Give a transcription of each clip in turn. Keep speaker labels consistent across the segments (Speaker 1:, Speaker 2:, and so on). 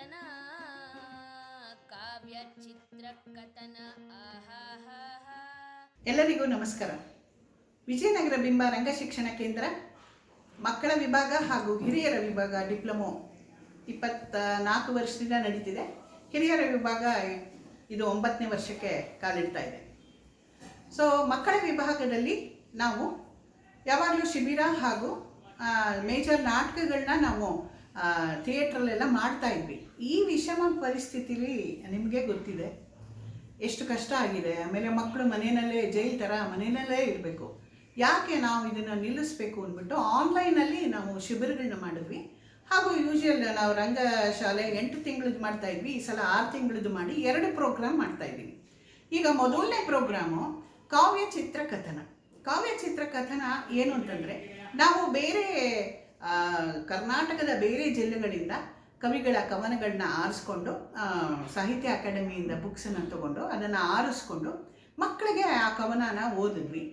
Speaker 1: ಚಿತ್ರಕಥನ ಕಾವ್ಯ ಚಿತ್ರಕಥನ.
Speaker 2: ಎಲ್ಲರಿಗೂ ನಮಸ್ಕಾರ. ವಿಜಯನಗರ ಬಿಂಬ ರಂಗ ಶಿಕ್ಷಣ ಕೇಂದ್ರ ಮಕ್ಕಳ ವಿಭಾಗ ಹಾಗೂ ಹಿರಿಯರ ವಿಭಾಗ ಡಿಪ್ಲೊಮೊ 24 ವರ್ಷದಿಂದ ನಡೀತಿದೆ. ಹಿರಿಯರ ವಿಭಾಗ ಇದು 9ನೇ ವರ್ಷಕ್ಕೆ ಕಾಲಿಡ್ತಾ ಇದೆ. ಸೊ ಮಕ್ಕಳ ವಿಭಾಗದಲ್ಲಿ ನಾವು ಯಾವಾಗಲೂ ಶಿಬಿರ ಹಾಗೂ ಮೇಜರ್ ನಾಟಕಗಳನ್ನ ನಾವು ಥಿಯೇಟ್ರಲ್ಲೆಲ್ಲ ಮಾಡ್ತಾ ಇದ್ವಿ. ಈ ವಿಷಮ ಪರಿಸ್ಥಿತಿಲಿ ನಿಮಗೆ ಗೊತ್ತಿದೆ ಎಷ್ಟು ಕಷ್ಟ ಆಗಿದೆ. ಆಮೇಲೆ ಮಕ್ಕಳು ಮನೆಯಲ್ಲೇ ಜೈಲ್ ಥರ ಮನೆಯಲ್ಲೇ ಇರಬೇಕು. ಯಾಕೆ ನಾವು ಇದನ್ನು ನಿಲ್ಲಿಸಬೇಕು ಅಂದ್ಬಿಟ್ಟು ಆನ್ಲೈನಲ್ಲಿ ನಾವು ಶಿಬಿರಗಳನ್ನ ಮಾಡಿದ್ವಿ. ಹಾಗೂ ಯೂಶುವಲ್ ನಾವು ರಂಗಶಾಲೆ 8 ತಿಂಗಳದ್ದು ಮಾಡ್ತಾಯಿದ್ವಿ. ಈ ಸಲ 6 ತಿಂಗಳದ್ದು ಮಾಡಿ 2 ಪ್ರೋಗ್ರಾಮ್ ಮಾಡ್ತಾಯಿದ್ದೀವಿ. ಈಗ ಮೊದಲನೇ ಪ್ರೋಗ್ರಾಮು ಕಾವ್ಯ ಚಿತ್ರಕಥನ. ಕಾವ್ಯ ಚಿತ್ರಕಥನ ಏನು ಅಂತಂದರೆ, ನಾವು ಬೇರೆ ಕರ್ನಾಟಕದ ಬೇರೆ ಜಿಲ್ಲೆಗಳಿಂದ ಕವಿಗಳ ಕವನಗಳನ್ನ ಆರಿಸ್ಕೊಂಡು ಸಾಹಿತ್ಯ ಅಕಾಡೆಮಿಯಿಂದ ಬುಕ್ಸನ್ನು ತಗೊಂಡು ಅದನ್ನು ಆರಿಸ್ಕೊಂಡು ಮಕ್ಕಳಿಗೆ ಆ ಕವನನ ಓದಿದ್ವಿ.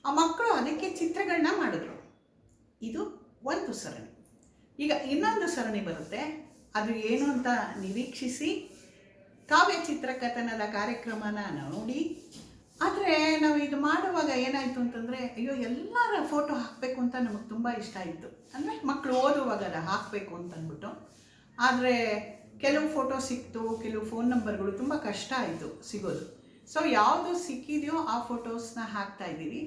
Speaker 2: ಆ ಮಕ್ಕಳು ಅದಕ್ಕೆ ಚಿತ್ರಗಳನ್ನ ಮಾಡಿದ್ರು. ಇದು ಒಂದು ಸರಣಿ. ಈಗ ಇನ್ನೊಂದು ಸರಣಿ ಬರುತ್ತೆ. ಅದು ಏನು ಅಂತ ನಿರೀಕ್ಷಿಸಿ ಕಾವ್ಯ ಚಿತ್ರಕಥನದ ಕಾರ್ಯಕ್ರಮನ ನೋಡಿ. ಆದರೆ ನಾವು ಇದು ಮಾಡುವಾಗ ಏನಾಯಿತು ಅಂತಂದರೆ, ಅಯ್ಯೋ ಎಲ್ಲರ ಫೋಟೋ ಹಾಕಬೇಕು ಅಂತ ನಮಗೆ ತುಂಬ ಇಷ್ಟ ಇತ್ತು. ಅಂದರೆ ಮಕ್ಕಳು ಓದುವಾಗ ಅದು ಹಾಕಬೇಕು ಅಂತಂದ್ಬಿಟ್ಟು. ಆದರೆ ಕೆಲವು ಫೋಟೋ ಸಿಕ್ತು, ಕೆಲವು ಫೋನ್ ನಂಬರ್ಗಳು ತುಂಬ ಕಷ್ಟ ಆಯಿತು ಸಿಗೋದು. ಸೊ ಯಾವುದು ಸಿಕ್ಕಿದೆಯೋ ಆ ಫೋಟೋಸ್ನ ಹಾಕ್ತಾಯಿದ್ದೀವಿ.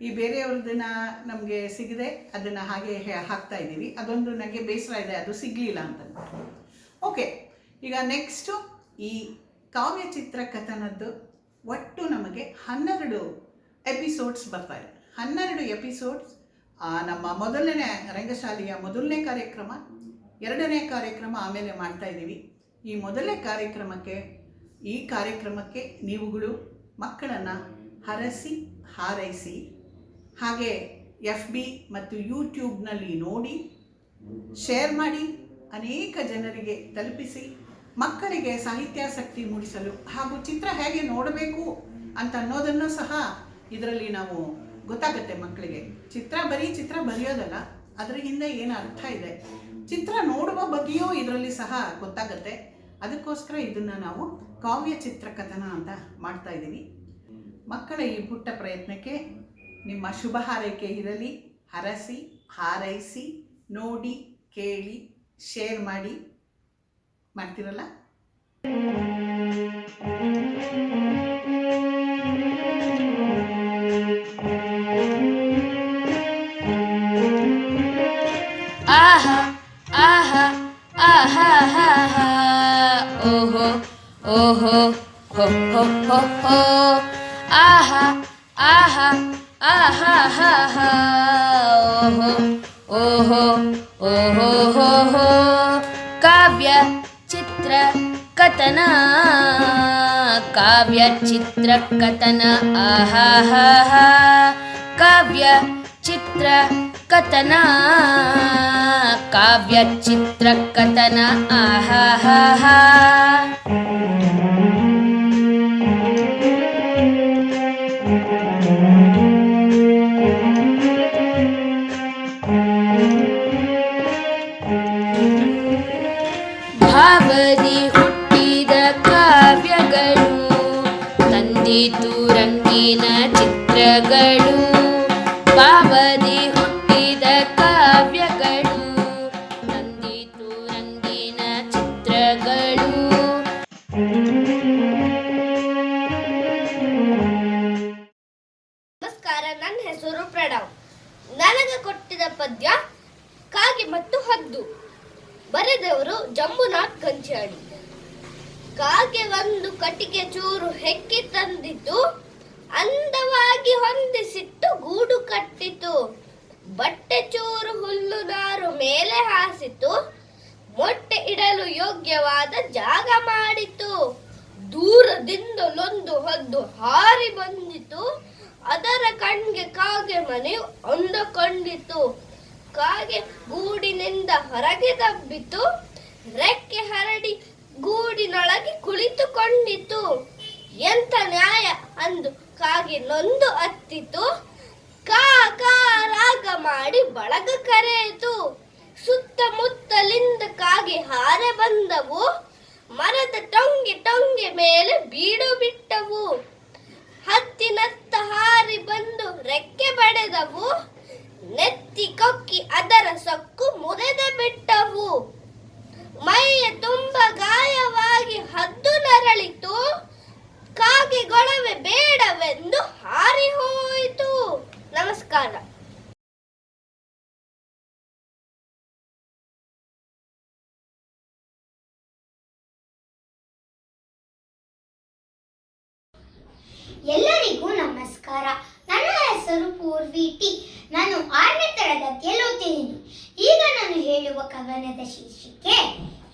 Speaker 2: ಈ ಬೇರೆಯವ್ರದನ್ನ ನಮಗೆ ಸಿಗದೆ ಅದನ್ನು ಹಾಗೆ ಹಾಕ್ತಾಯಿದ್ದೀವಿ. ಅದೊಂದು ನನಗೆ ಬೇಸರ ಇದೆ, ಅದು ಸಿಗಲಿಲ್ಲ ಅಂತಂದ್ಬಿಟ್ಟು. ಓಕೆ, ಈಗ ನೆಕ್ಸ್ಟು ಈ ಕಾವ್ಯ ಚಿತ್ರಕಥನದ್ದು ಒಟ್ಟು ನಮಗೆ 12 ಎಪಿಸೋಡ್ಸ್ ಬರ್ತಾಯಿದೆ. 12 ಎಪಿಸೋಡ್ಸ್ ನಮ್ಮ ಮೊದಲನೇ ರಂಗಶಾಲೆಯ ಮೊದಲನೇ ಕಾರ್ಯಕ್ರಮ, 2ನೇ ಕಾರ್ಯಕ್ರಮ ಆಮೇಲೆ ಮಾಡ್ತಾಯಿದ್ದೀವಿ. ಈ ಮೊದಲನೇ ಕಾರ್ಯಕ್ರಮಕ್ಕೆ ನೀವುಗಳು ಮಕ್ಕಳನ್ನು ಹರಸಿ ಹಾರೈಸಿ, ಹಾಗೆ FB ಮತ್ತು ಯೂಟ್ಯೂಬ್ನಲ್ಲಿ ನೋಡಿ, ಶೇರ್ ಮಾಡಿ, ಅನೇಕ ಜನರಿಗೆ ತಲುಪಿಸಿ, ಮಕ್ಕಳಿಗೆ ಸಾಹಿತ್ಯಾಸಕ್ತಿ ಮೂಡಿಸಲು ಹಾಗೂ ಚಿತ್ರ ಹೇಗೆ ನೋಡಬೇಕು ಅಂತ ಅನ್ನೋದನ್ನು ಸಹ ಇದರಲ್ಲಿ ನಾವು ಗೊತ್ತಾಗುತ್ತೆ ಮಕ್ಕಳಿಗೆ. ಬರೀ ಚಿತ್ರ ಬರೆಯೋದಲ್ಲ, ಅದರ ಹಿಂದೆ ಏನು ಅರ್ಥ ಇದೆ, ಚಿತ್ರ ನೋಡುವ ಬಗ್ಗೆಯೂ ಇದರಲ್ಲಿ ಸಹ ಗೊತ್ತಾಗುತ್ತೆ. ಅದಕ್ಕೋಸ್ಕರ ಇದನ್ನು ನಾವು ಕಾವ್ಯ ಚಿತ್ರಕಥನ ಅಂತ ಮಾಡ್ತಾ ಇದ್ದೀವಿ. ಮಕ್ಕಳ ಈ ಪುಟ್ಟ ಪ್ರಯತ್ನಕ್ಕೆ ನಿಮ್ಮ ಶುಭ ಹಾರೈಕೆ ಇರಲಿ. ಹರಸಿ ಹಾರೈಸಿ, ನೋಡಿ, ಕೇಳಿ, ಶೇರ್ ಮಾಡ್ತಿರಲ್ಲ.
Speaker 1: ಆಹಾ ಆಹಾ ಆಹಾ ಆಹಾ ಓಹೋ ಓಹೋ ಹೋ ಹೋ ಹೋ ಹೋ ಆಹಾ ಆಹಾ ಆಹಾ ಆಹಾ ಓಹೋ ಓಹೋ ಓಹೋ ಹೋ ಹೋ ಕಾವ್ಯ ಚಿತ್ರಕಥನ ಕಾವ್ಯ ಚಿತ್ರಕಥನ ಆಹಾ ಕಾವ್ಯ ಚಿತ್ರಕಥನ ಕಾವ್ಯ ಚಿತ್ರಕಥನ ಆಹಾ. ಭಾವದಿ ಹುಟ್ಟಿದ ಕಾವ್ಯಗಳು ತಂದಿತು ರಂಗಿನ ಚಿತ್ರಗಳು. ಭಾವದಿ ಹುಟ್ಟಿದ ಕಾವ್ಯಗಳು ತಂದಿತು ರಂಗಿನ ಚಿತ್ರಗಳು.
Speaker 3: ನಮಸ್ಕಾರ, ನನ್ನ ಹೆಸರು ಪ್ರಣವ್. ನನಗೆ ಕೊಟ್ಟಿದ ಪದ್ಯ ಕಾಗೆ ಮತ್ತು ಹದ್ದು. ಬರೆದವರು ಜಂಬುನಾಥ್ ಕಂಚಾಡಿ. ಕಾಗೆ ಒಂದು ಕಟ್ಟಿಗೆ ಚೂರು ಹೆಕ್ಕಿ ತಂದಿತು, ಅಂದವಾಗಿ ಹೊಂದಿಸಿಟ್ಟು ಗೂಡು ಕಟ್ಟಿತು. ಬಟ್ಟೆ ಚೂರು ಹುಲ್ಲು ನಾರು ಮೇಲೆ ಹಾಸಿತು, ಮೊಟ್ಟೆ ಇಡಲು ಯೋಗ್ಯವಾದ ಜಾಗ ಮಾಡಿತು. ದೂರದಿಂದಲೊಂದು ಹದ್ದು ಹಾರಿ ಬಂದಿತು, ಅದರ ಕಣ್ಗೆ ಕಾಗೆ ಮನೆಯು ಅಂದುಕೊಂಡಿತು. ಕಾಗೆ ಗೂಡಿನಿಂದ ಹೊರಗೆ ದಬ್ಬಿತು, ರೆಕ್ಕೆ ಹರಡಿ ಗೂಡಿನೊಳಗೆ ಕುಳಿತುಕೊಂಡಿತು. ಎಂಥ ನ್ಯಾಯ ಅಂದು ಕಾಗೆ ನೊಂದು ಅತ್ತಿತು, ಕಾ ಕಾ ರಾಗ ಮಾಡಿ ಬಳಗ ಕರೆಯಿತು. ಸುತ್ತಮುತ್ತಲಿಂದ ಕಾಗೆ ಹಾರೆ ಬಂದವು, ಮರದ ಟೊಂಗೆ ಟೊಂಗೆ ಮೇಲೆ ಬೀಡು ಬಿಟ್ಟವು. ಹತ್ತಿನತ್ತ ಹಾರಿ ಬಂದು ರೆಕ್ಕೆ ಬಡೆದವು. ನೆತ್ತಿ ಕೊಕ್ಕಿ ಅದರ ಸೊಕ್ಕು ಮುರಿದ ಬಿಟ್ಟವು. ಮೈಯ ತುಂಬ ಗಾಯವಾಗಿ ಹದ್ದು ನರಳಿತು. ಕಾಗೆ ಗೊಳವೆ ಬೇಡವೆಂದು ಹಾರಿ ಹೋಯಿತು. ನಮಸ್ಕಾರ.
Speaker 4: ಎಲ್ಲರಿಗೂ ನಮಸ್ಕಾರ. ನನ್ನ ಹೆಸರು ಪೂರ್ವಿ ಟಿ. ನಾನು 6ನೇ ತರಗತಿಯಲ್ಲಿ ಓದ್ತಿದ್ದೀನಿ. ಈಗ ನಾನು ಹೇಳುವ ಕವನದ ಶೀರ್ಷಿಕೆ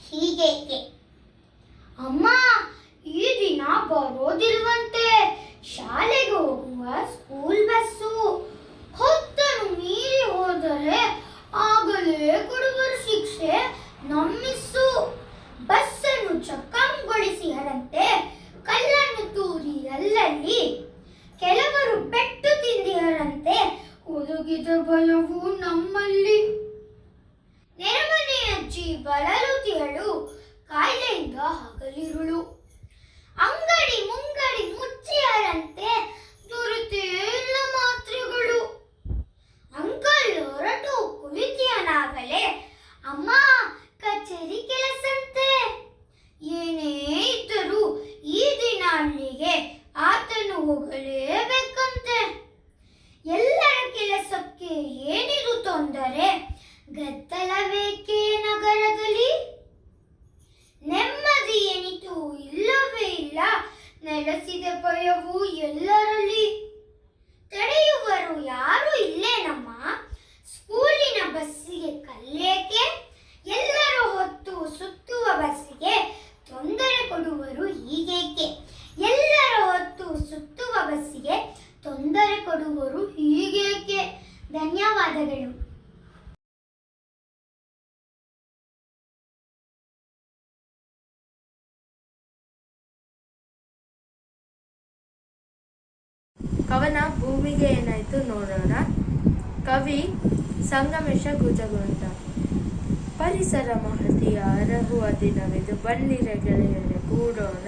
Speaker 4: ಹೀಗೇಕೆ. ಅಮ್ಮ, ಈ ದಿನ ಬರೋದಿಲ್ವಂತೆ. ಶಾಲೆಗೆ ಹೋಗುವ ಸ್ಕೂಲ್ ಬಸ್ಸು ಹೊತ್ತನ್ನು ಮೀರಿ ಹೋದರೆ ಆಗಲೇ ಕೊಡುವರು ಶಿಕ್ಷೆ ನಮ್ಮಿಸ್ಸು. ಬಸ್ಸನ್ನು ಚಕ್ಕಂಗೊಳಿಸಿಹರಂತೆ, ಕಲ್ಲನ್ನು ತೂರಿ ಅಲ್ಲಲ್ಲಿ. ಕೆಲವರು ಪೆಟ್ಟು ತಿಂದಿಹರಂತೆ, ಒದಗಿದ ಭಯವು ನಮ್ಮಲ್ಲಿ. ನೆರೆಮನೆಯಜ್ಜಿ ಬಳಲುತ್ತಿಹಳು, ಕಾಯಿಲೆಯಿಂದ ಹಗಲಿರುಳು. ಅಂಗಡಿ ಮುಂಗಡಿ ಮುಚ್ಚಿಹರಂತೆ, ದೊರೆತೇ ಇಲ್ಲ ಮಾತ್ರೆಗಳು. ಅಂಕಲ್ ಹೊರಟು ಕುಳಿತಿಯನಾಗಲೇ, ಅಮ್ಮ ಕಚೇರಿ ಕೆಲಸಂತೆ. ಏನೇ ಇದ್ದರೂ ಈ ದಿನ ಅಲ್ಲಿಗೆ ಆತನು ಹೋಗಲೇಬೇಕಂತೆ. ಎಲ್ಲರ ಕೆಲಸಕ್ಕೆ ಏನಿದು ತೊಂದರೆ, ಗದ್ದಲಬೇಕೇ ನಗರದಲ್ಲಿ. ನೆಮ್ಮದಿ ಎನಿತು ಇಲ್ಲವೇ ಇಲ್ಲ, ನೆಲೆಸಿದ ಭಯವು ಎಲ್ಲರಲ್ಲಿ. ತಡೆಯುವರು ಯಾರು ಇಲ್ಲೇನಮ್ಮ, ಸ್ಕೂಲಿನ ಬಸ್ಸಿಗೆ ಕಲ್ಲೇಕೆ. ಎಲ್ಲರೂ ಹೊತ್ತು ಸುತ್ತುವ ಬಸ್ಸಿಗೆ ತೊಂದರೆ ಕೊಡುವರು ಹೀಗೇಕೆ. ಎಲ್ಲರ ಹೊತ್ತು ಸುತ್ತುವ ಬಸ್ಸಿಗೆ ತೊಂದರೆ ಕೊಡುವರು ಹೀಗೇಕೆ. ಧನ್ಯವಾದಗಳು.
Speaker 5: ಕವನ ಭೂಮಿಗೆ ಏನಾಯ್ತು ನೋಡೋಣ. ಕವಿ ಸಂಗಮೇಶ ಗುಜಗೊಂಡ. ಪರಿಸರ ಮಹತಿಯ ಅರಹುವ ದಿನವಿದು, ಬನ್ನಿರೆ ಗೆಳೆಯರೆ ಕೂಡೋಣ.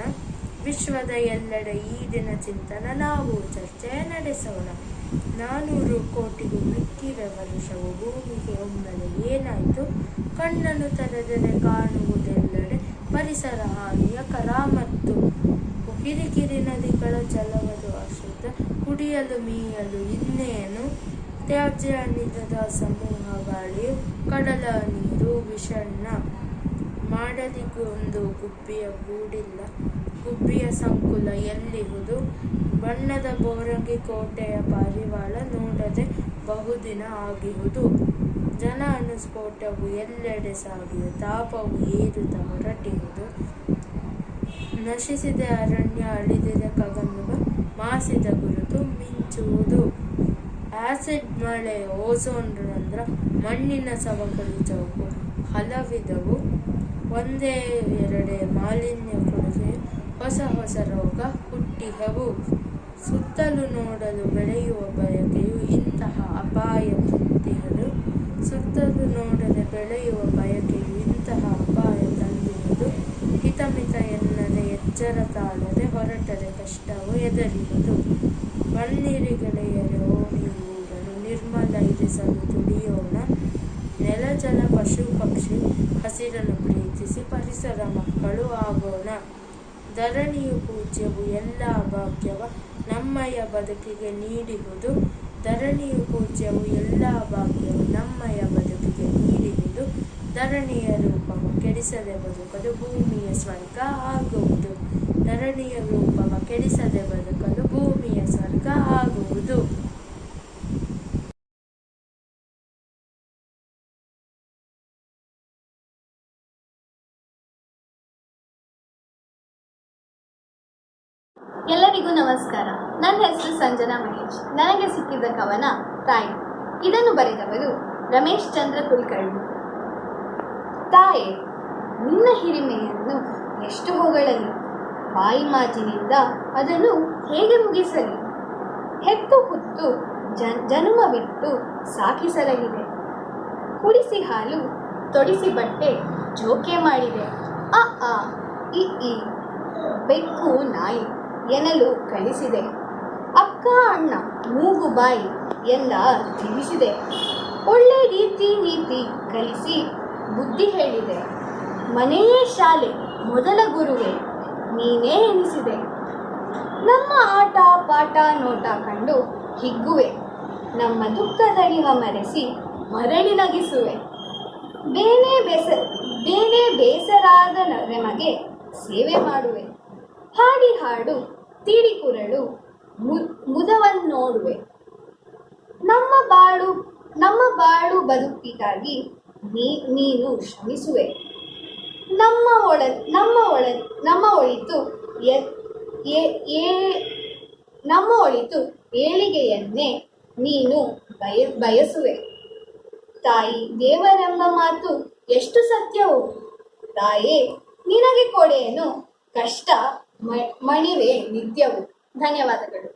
Speaker 5: ವಿಶ್ವದ ಎಲ್ಲೆಡೆ ಈ ದಿನ ಚಿಂತನ, ನಾವು ಚರ್ಚೆ ನಡೆಸೋಣ. 400 ಕೋಟಿಗೂ ಮಿಕ್ಕಿವೆ ವರುಷವು, ಭೂಮಿಗೆ ಒಮ್ಮೆಲೆ ಏನಾಯಿತು. ಕಣ್ಣನ್ನು ತೆರೆದರೆ ಕಾಣುವುದೆಲ್ಲೆಡೆ ಪರಿಸರ ಹಾನಿಯ ಕರಾಮತ್ತು. ಕಿರಿಕಿರಿ ನದಿಗಳ ಜಲವದು ಅಶುದ್ಧ, ಕುಡಿಯಲು ಮೀಯಲು ಇನ್ನೇನು. ತ್ಯಾಜ್ಯ ಅನಿಲದ ಸಮೂಹ ಗಾಳಿಯು, ಕಡಲ ನೀರು ವಿಷಣ್ಣ. ಮಾಡಲಿಗೊಂದು ಗುಬ್ಬಿಯ ಗೂಡಿಲ್ಲ, ಗುಬ್ಬಿಯ ಸಂಕುಲ ಎಲ್ಲಿಹುದು. ಬಣ್ಣದ ಬೋರಂಗಿ ಕೋಟೆಯ ಪಾರಿವಾಳ, ನೋಡದೆ ಬಹುದಿನ ಆಗಿಹುದು. ಜನ ಅನುಸ್ಫೋಟವು ಎಲ್ಲೆಡೆ ಸಾಗಿದೆ, ತಾಪವು ಏರುತ್ತ ಹೊರಟಿಹುದು. ನಶಿಸಿದ ಅರಣ್ಯ, ಅಳಿದಿದ ಕಗನುಗ, ಮಾಸಿದ ಗುರುತು ಮಿಂಚುವುದು. ಆಸಿಡ್ ಮಳೆ, ಓಝೋನ್ ರಂಧ್ರ, ಮಣ್ಣಿನ ಸವಕಳಿ ಚೌಕು ಹಲವಿದವು. ಒಂದೇ ಎರಡೇ ಮಾಲಿನ್ಯ ಕೊಡುಗೆ, ಹೊಸ ಹೊಸ ರೋಗ ಹುಟ್ಟಿಹವು. ಸುತ್ತಲೂ ನೋಡಲು ಬೆಳೆಯುವ ಬಯಕೆಯು ಇಂತಹ ಅಪಾಯ ತಂದಿಹದು. ಸುತ್ತಲೂ ನೋಡದೆ ಬೆಳೆಯುವ ಬಯಕೆಯು ಇಂತಹ ಅಪಾಯ ತಂದಿರುವುದು. ಹಿತಮಿತ ಎನ್ನದೆ ಎಚ್ಚರ ತಾಳದೆ ಹೊರಟರೆ ಕಷ್ಟವು ಎದರಿಹುದು. ಬನ್ನಿರಿ ಗೆಳೆಯರೆ ಓಣಿ ಊರಲು, ನಿರ್ಮಲ ಇರಿಸಲು ದುಡಿಯೋಣ. ನೆಲ ಜಲ ಪಶು ಪಕ್ಷಿ ಹಸಿರನ್ನು ಪ್ರೀತಿಸಿ ಪರಿಸರ ಮಕ್ಕಳು ಆಗೋಣ. ಧರಣಿಯು ಪೂಜ್ಯವು ಎಲ್ಲ ಭಾಗ್ಯವ ನಮ್ಮಯ ಬದುಕಿಗೆ ನೀಡಿಹುದು. ಧರಣಿಯು ಪೂಜ್ಯವು ಎಲ್ಲ ಭಾಗ್ಯವು ನಮ್ಮಯ ಬದುಕಿಗೆ ನೀಡಿಹುದು. ಧರಣಿಯ ರೂಪವ ಕೆಡಿಸದೆ ಬದುಕಲು ಭೂಮಿಯ ಸ್ವರ್ಗ ಆಗುವುದು. ಧರಣಿಯ ರೂಪವ ಕೆಡಿಸದೆ ಬದುಕಲು ಭೂಮಿಯ ಸ್ವರ್ಗ ಆಗುವುದು.
Speaker 6: ಎಲ್ಲರಿಗೂ ನಮಸ್ಕಾರ. ನನ್ನ ಹೆಸರು ಸಂಜನಾ ಮಹೇಶ್. ನನಗೆ ಸಿಕ್ಕಿದ ಕವನ ತಾಯಿ. ಇದನ್ನು ಬರೆದವರು ರಮೇಶ್ ಚಂದ್ರ ಕುಲಕರ್ಣಿ. ತಾಯೇ, ನಿನ್ನ ಹಿರಿಮೆಯನ್ನು ಎಷ್ಟು ಹೊಗಳಲಿ, ಬಾಯಿ ಮಾತಿನಿಂದ ಅದನ್ನು ಹೇಗೆ ಮುಗಿಸಲಿ. ಹೆತ್ತು ಹುತ್ತು ಜನುಮವಿಟ್ಟು ಸಾಕಿಸಲಗಿದೆ. ಕುಡಿಸಿ ಹಾಲು ತೊಡಿಸಿ ಬಟ್ಟೆ ಜೋಕೆ ಮಾಡಿದೆ. ಅ ಇ ಬೆಕ್ಕು ನಾಯಿ ಎನ್ನಲು ಕಳಿಸಿದೆ. ಅಕ್ಕ ಅಣ್ಣ ಮೂಗು ಬಾಯಿ ಎಲ್ಲ ತಿಳಿಸಿದೆ. ಒಳ್ಳೆ ರೀತಿ ನೀತಿ ಕಲಿಸಿ ಬುದ್ಧಿ ಹೇಳಿದೆ. ಮನೆಯೇ ಶಾಲೆ ಮೊದಲ ಗುರುವೆ ನೀನೇ ಎನಿಸಿದೆ. ನಮ್ಮ ಆಟ ಪಾಠ ನೋಟ ಕಂಡು ಹಿಗ್ಗುವೆ. ನಮ್ಮ ದುಃಖದಳಿವ ಮರೆಸಿ ಮರಳಿ ನಗಿಸುವೆ. ಬೇನೆ ಬೇಸರಾದ ನಮಗೆ ಸೇವೆ ಮಾಡುವೆ. ಹಾಡಿ ಹಾಡು ತೀಡಿ ಕುರಳು ಮುದವನ್ನೋಡುವೆ. ನಮ್ಮ ಬಾಳು ಬದುಕಿಗಾಗಿ ನೀನು ಶ್ರಮಿಸುವೆ. ನಮ್ಮ ಒಳಿತು ಏಳಿಗೆಯನ್ನೇ ನೀನು ಬಯಸುವೆ. ತಾಯಿ ದೇವರೆಂಬ ಮಾತು ಎಷ್ಟು ಸತ್ಯವು. ತಾಯೇ ನಿನಗೆ ಕೊಡೆಯನು ಕಷ್ಟ ಮಣಿವೆ ನಿತ್ಯವು. ಧನ್ಯವಾದಗಳು.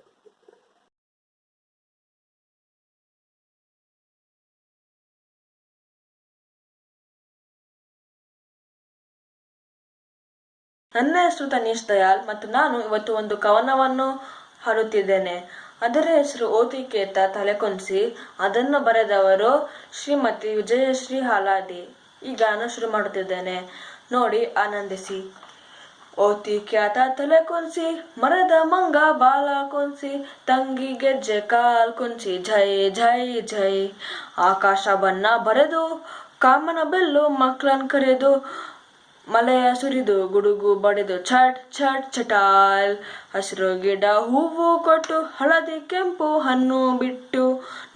Speaker 5: ನನ್ನ ಹೆಸರು ತನೀಶ್ ದಯಾಳ್ ಮತ್ತು ನಾನು ಇವತ್ತು ಒಂದು ಕವನವನ್ನು ಹಾಡುತ್ತಿದ್ದೇನೆ. ಅದರ ಹೆಸರು ಓತಿಕೇತ ತಲೆಕೊಂಸಿ. ಅದನ್ನು ಬರೆದವರು ಶ್ರೀಮತಿ ವಿಜಯಶ್ರೀ ಹಾಲಾಡಿ. ಈಗ ನಾನು ಶುರು ಮಾಡುತ್ತಿದ್ದೇನೆ, ನೋಡಿ ಆನಂದಿಸಿ. ಓತಿಕ್ಯಾತ ತಲೆ ಕೊಂಸಿ, ಮರದ ಮಂಗ ಬಾಲ ಕೊಂಸಿ, ತಂಗಿ ಗೆಜ್ಜೆ ಕಾಲ್ ಕೊಂಸಿ, ಜೈ ಜೈ ಜೈ. ಆಕಾಶ ಬಣ್ಣ ಬರೆದು, ಕಾಮನ ಬೆಲ್ಲು ಮಕ್ಕಳನ್ ಕರೆದು, ಮಳೆಯ ಸುರಿದು ಗುಡುಗು ಬಡಿದು ಛಟ್ ಛಟ್ ಚಟಾಲ್. ಹಸಿರು ಗಿಡ ಹೂವು ಕೊಟ್ಟು, ಹಳದಿ ಕೆಂಪು ಹಣ್ಣು ಬಿಟ್ಟು,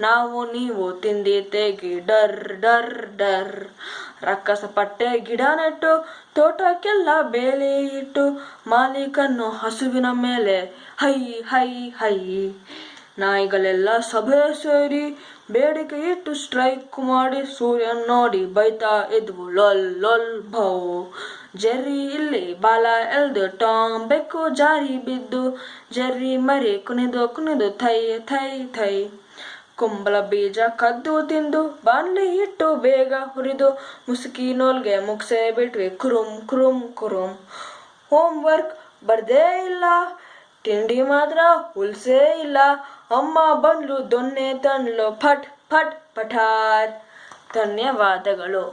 Speaker 5: ನಾವು ನೀವು ತಿಂದಿ ತೆಗಿ ಡರ್ ಡರ್ ಡರ್. ರಕ್ಕಸ ಪಟ್ಟೆ ಗಿಡ ನೆಟ್ಟು, ತೋಟಕ್ಕೆಲ್ಲ ಬೇಲಿ ಇಟ್ಟು, ಮಾಲೀಕನ್ನು ಹಸುವಿನ ಮೇಲೆ ಹೈ ಹೈ ಹೈ. ನಾಯಿಗಳೆಲ್ಲ ಸಭೆ ಸೇರಿ ಬೇಡಿಕೆ ಇಟ್ಟು ಸ್ಟ್ರೈಕ್ ಮಾಡಿ, ಸೂರ್ಯನ್ ನೋಡಿ ಬೈತಾ ಇದ್ವು ಲೊಲ್ ಲೊಲ್ ಭೌ. ಜೆರ್ರಿ ಇಲ್ಲಿ ಬಾಲ ಎಲ್ದು, ಟಾಮ್ ಬೆಕ್ಕು ಜಾರಿ ಬಿದ್ದು, ಜೆರ್ರಿ ಮರಿ ಕುಣಿದು ಕುಣಿದು ಥೈ ಥೈ ಥೈ. ಕುಂಬಳ ಬೀಜ ಕದ್ದು ತಿಂದು, ಬಾಣ್ಲಿ ಇಟ್ಟು ಬೇಗ ಹುರಿದು, ಮುಸುಕಿ ನೋಲ್ಗೆ ಮುಗ್ಸೆ ಬಿಟ್ವಿ ಕುರುಮ್ ಕುರುಮ್ ಕುರುಮ್. ಹೋಮ್ವರ್ಕ್ ಬರ್ದೇ ಇಲ್ಲ, ತಿಂಡಿ ಮಾತ್ರ ಉಲ್ಸೇ ಇಲ್ಲ, ಅಮ್ಮ ಬಂದ್ಲು ದೊನ್ನೆ ತಂದ್ಲು ಫಟ್ ಫಟ್ ಪಠಾತ್. ಧನ್ಯವಾದಗಳು.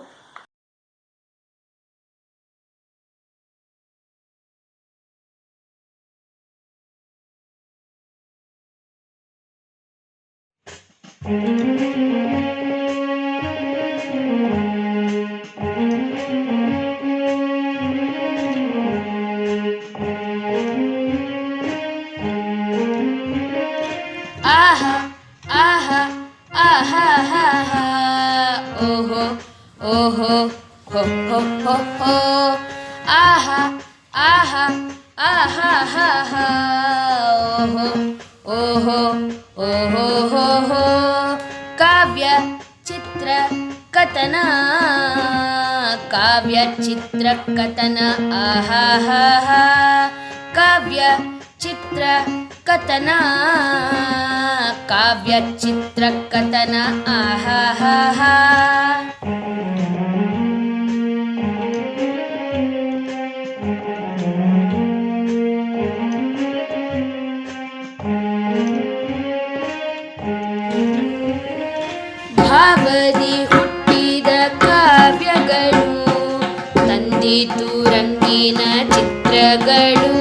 Speaker 1: ಆಹಾ ಆಹಾ ಆಹಾ ಹಾ ಹಾ. ಓಹೋ ಓಹೋ ಹೋ ಹೋ ಹೋ ಹೋ. ಆಹಾ ಆಹಾ ಆಹಾ ಹಾ ಹಾ. ಓಹೋ ಓಹೋ ಓಹೋ ಹೋ ಹೋ. ಕಾವ್ಯ ಚಿತ್ರ ಕಥನ, ಕಾವ್ಯ ಚಿತ್ರ ಕಥನ. ಆಹಾ ಹಾ ಹಾ. ಕಾವ್ಯ ಚಿತ್ರ ಕಥನ, ಕಾವ್ಯ ಚಿತ್ರ ಕಥನ. ಆಹಾ ಹಾ ಹಾ. ಭಾವದಿ ಹುಟ್ಟಿದ ಕಾವ್ಯಗಳು, ತಂದಿತು ರಂಗಿನ ಚಿತ್ರಗಳು.